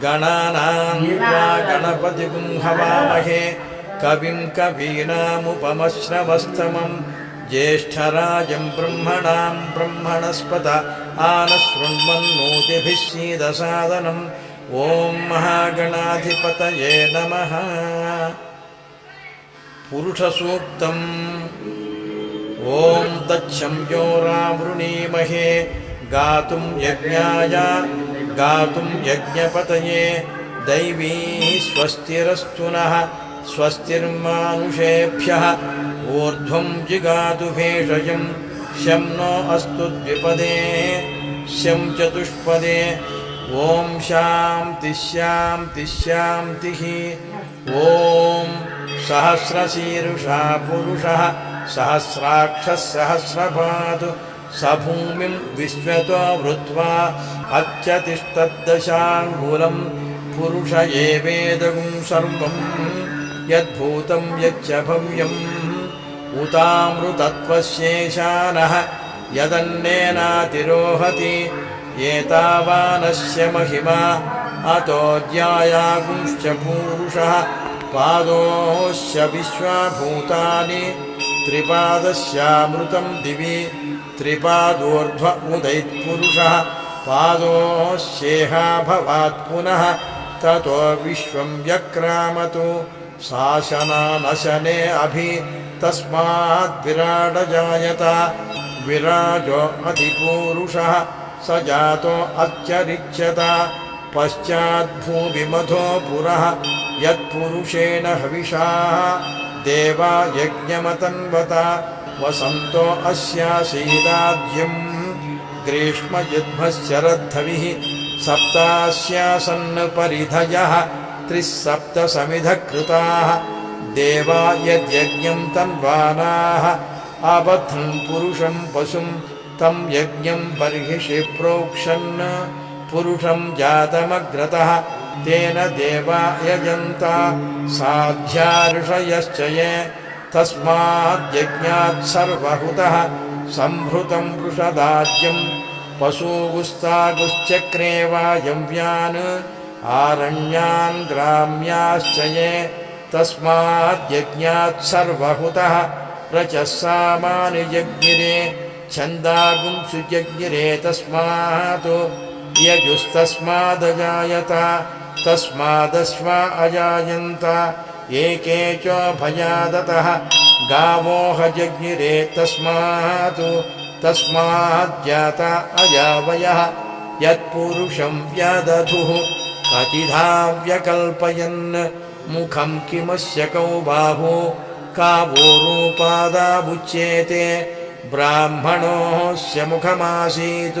गणानां त्वा गणपतिगुं हवामहे कविं कवीनामुपमश्रवस्तमं ज्येष्ठराजं ब्रह्मणां ब्रह्मणस्पत आनशृण्वन्नोतिभिः सीदसादनम् ओं महागणाधिपतये नमः। पुरुषसूक्तम् ओं तच्छंयोरावृणीमहे गातुं यज्ञाय गातुं यज्ञपतये दैवी स्वस्तिरस्तु नः स्वस्तिर्मानुषेभ्यः ऊर्ध्वं जिगातु भेषजं शं नो अस्तु द्विपदे शं चतुष्पदे ओं शान्तिः शान्तिः शान्तिः। ओं सहस्रशीर्षा पुरुषः सहस्राक्षः सहस्रपादु स भूमिं विश्वतो वृत्वा अत्यतिष्ठद्दशाङ्गुलं पुरुष एवेदगुं सर्वं यद्भूतं यच्च भव्यम् उतामृतत्वस्येशानः यदन्नेनातिरोहति एतावानस्य महिमा अतो ज्यायागुंश्च पूरुषः पादोश्च विश्वभूतानि त्रिपादस्यामृतं दिवि त्रिपादोर्ध्व उदैत्पुरुषः पादोश्चेह भवात् पुनः ततो विश्वं व्यक्रामतु शासनानशने अभि तस्माद् विराडजायत विराजो अधिपूरुषः स जातो अत्यरिच्यत पश्चाद्भूमिमधो पुरः यत्पुरुषेण हविषा देवा यज्ञमतन्वत वसन्तो अस्यासीदाद्यं ग्रीष्मयुध्मश्चरद्धविः सप्तास्यासन् परिधयः त्रिस्सप्तसमिधः कृताः देवा यद्यज्ञं तन्वानाः अबध्नन् पुरुषं पशुं तं यज्ञं बर्हिषि प्रोक्षन् पुरुषं जातमग्रतः तेन देवा यजन्ता साध्या ऋषयश्च ये तस्माद्यज्ञात् सर्वहुतः सम्भृतं वृषदाज्यं पशूगुस्तागुश्चक्रे वायव्यान् आरण्यान् ग्राम्याश्च ये तस्माद्यज्ञात् सर्वहुतः रचः सामानि जज्ञिरे छन्दागुंसु जज्ञिरे तस्मात् यजुस्तस्मादजायत तस्मादश्वा अजायन्त एके च भयादतः गावोह जज्ञिरे तस्माज्जाता अजावयः यत्पुरुषं व्यदधुः कतिधा व्यकल्पयन् मुखं किमस्य कौ बाहु कावो रूपादाबुच्येते ब्राह्मणोऽस्य मुखमासीत्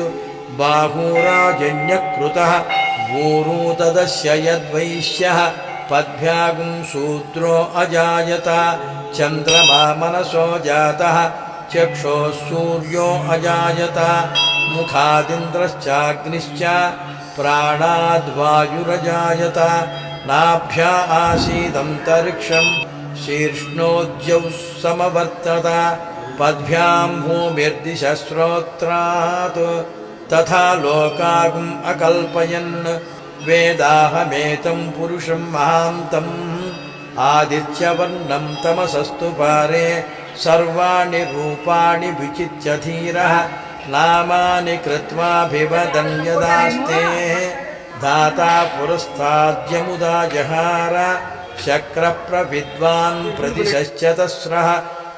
बाहुराजन्यकृतः भूरूतदस्य यद्वैश्यः पद्भ्यागुं शूद्रो अजायत चन्द्रमा मनसो जातः चक्षोः सूर्यो अजायत मुखादिन्द्रश्चाग्निश्च प्राणाद्वायुरजायत नाभ्या आसीदन्तरिक्षं शीर्ष्णोद्यौ समवर्तत पद्भ्यां भूमिर्दिशश्रोत्रात् तथा लोकागुम् अकल्पयन् वेदाहमेतं पुरुषं महान्तम् आदित्यवर्णं तमसस्तु पारे सर्वाणि रूपाणि विचित्य धीरः नामानि कृत्वाभिवदन् यदास्ते धाता पुरस्ताद्यमुदा जहार शक्रप्रविद्वान् प्रतिशश्चतस्रः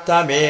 तमे